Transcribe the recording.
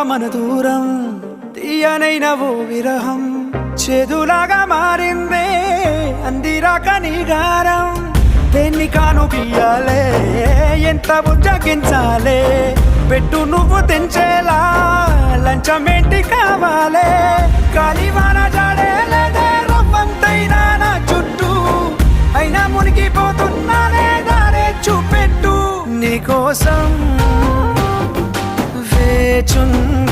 మన దూరం తీయనైన ఓ విరహం చేదులాగా మారిందే అందిరాక నీగారం దేన్ని కాను బియ్యాలే ఎంత బుజ్జగించాలే పెట్టు నువ్వు తెంచేలా లంచమేంటి కావాలే కాలివాన జాడేలేదే రవ్వంతైనా నా చుట్టూ అయినా మునిగిపోతున్నానే దారే చూపెట్టు నీకోసం వేచుంది